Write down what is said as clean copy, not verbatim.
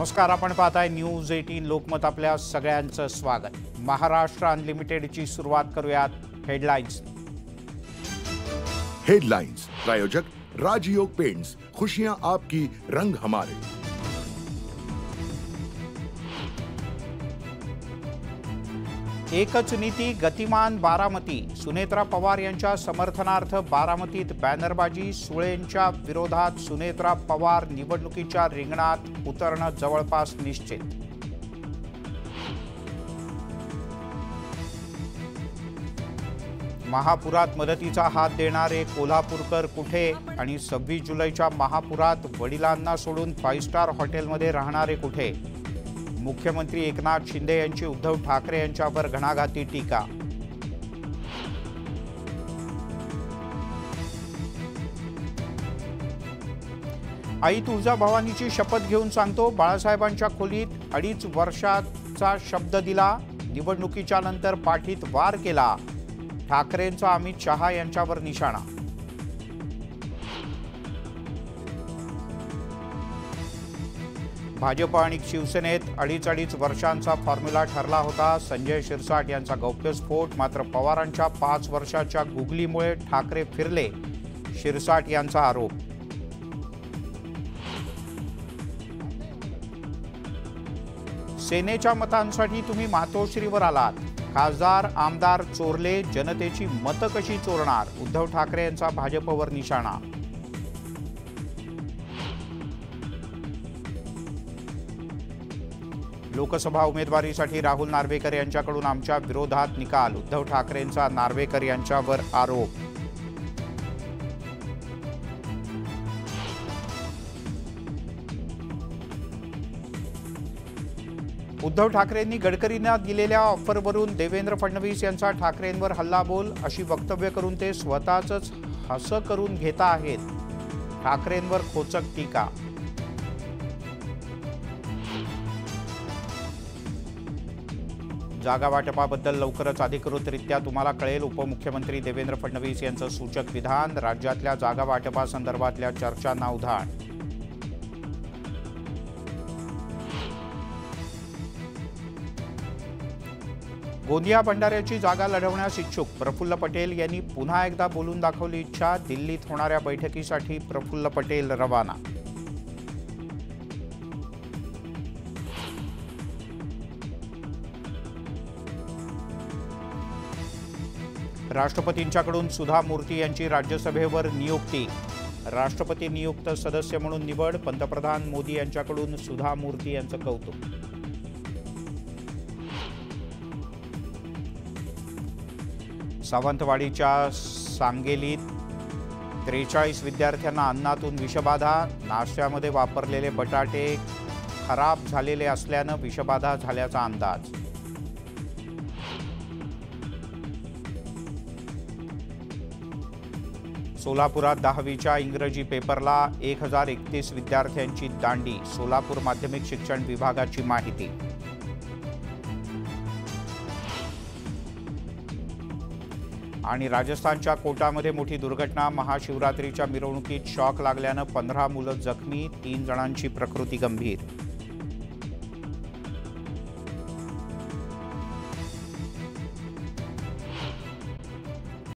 नमस्कार, आपण पाहताय न्यूज 18 लोकमत. आपल्या सगळ्यांचं स्वागत. महाराष्ट्र अनलिमिटेडची सुरुवात करूयात हेडलाइन्स. हेडलाइन्स प्रायोजक राजयोग पेंट्स, खुशियां आपकी, रंग हमारे. एकच नीती, गतिमान बारामती. सुनेत्रा पवार यांच्या समर्थनार्थ बारामतीत बॅनरबाजी. सुळेंच्या विरोधात सुनेत्रा पवार निवडणुकीच्या रिंगणात उतरणं जवळपास निश्चित. महापुरात मदतीचा हात देणारे कोल्हापूरकर कुठे? आणि 26 जुलैच्या महापुरात वडिलांना सोडून 5 स्टार हॉटेलमध्ये राहणारे कुठे? मुख्यमंत्री एकनाथ शिंदे यांची उद्धव ठाकरे यांच्यावर घणाघाती टीका. आई तुळजाभवानीची शपथ घेऊन सांगतो, बाळासाहेबांच्या खोलीत 2.5 वर्षाचा शब्द दिला. निवडणुकीच्या नंतर पाठीत वार केला. ठाकरेंचा अमित शहा यांच्यावर निशाणा. भाजप आणि शिवसेनेत 2.5 वर्षांचा फॉर्म्युला ठरला होता. संजय शिरसाट यांचा गौप्यस्फोट. मात्र पवारांच्या 5 वर्षाच्या गुगलीमुळे ठाकरे फिरले, शिरसाट यांचा आरोप. सेनेच्या मतांसाठी तुम्ही मातोश्रीवर आलात. खासदार आमदार चोरले, जनतेची मतं कशी चोरणार? उद्धव ठाकरे यांचा भाजपवर निशाणा. लोकसभा उमेदवारीसाठी राहुल नार्वेकर यांच्याकडून आमच्या विरोधात निकाल. उद्धव ठाकरेंचा नार्वेकर यांच्यावर आरोप. उद्धव ठाकरेंनी गडकरींना दिलेल्या ऑफरवरून देवेंद्र फडणवीस यांचा ठाकरेंवर हल्लाबोल. अशी वक्तव्य करून ते स्वतःच हसं करून घेता आहेत. ठाकरेंवर खोचक टीका. जागा वाटपाबद्दल लवकरच अधिकृतरित्या तुम्हाला कळेल. उपमुख्यमंत्री देवेंद्र फडणवीस यांचं सूचक विधान. राज्यातल्या जागा वाटपासंदर्भातल्या चर्चांना उधाण. गोंदिया भंडाऱ्याची जागा लढवण्यास इच्छुक प्रफुल्ल पटेल यांनी पुन्हा एकदा बोलून दाखवली इच्छा. दिल्लीत होणाऱ्या बैठकीसाठी प्रफुल्ल पटेल रवाना. राष्ट्रपतींच्याकडून सुधा मूर्ती यांची राज्यसभेवर नियुक्ती. राष्ट्रपती नियुक्त सदस्य म्हणून निवड. पंतप्रधान मोदी यांच्याकडून सुधा मूर्ती यांचं कौतुक. सावंतवाडीच्या सांगेलीत 43 विद्यार्थ्यांना अन्नातून विषबाधा. नाश्त्यामध्ये वापरलेले बटाटे खराब झालेले असल्यानं विषबाधा झाल्याचा अंदाज. सोलापुरात 10वीच्या इंग्रजी पेपरला 1031 विद्यार्थ्यांची दांडी. सोलापूर माध्यमिक शिक्षण विभागाची माहिती. आणि राजस्थानच्या कोटामध्ये मोठी दुर्घटना. महाशिवरात्रीच्या मिरवणुकीत शॉक लागल्यानं 15 मुलं जखमी, 3 जणांची प्रकृती गंभीर.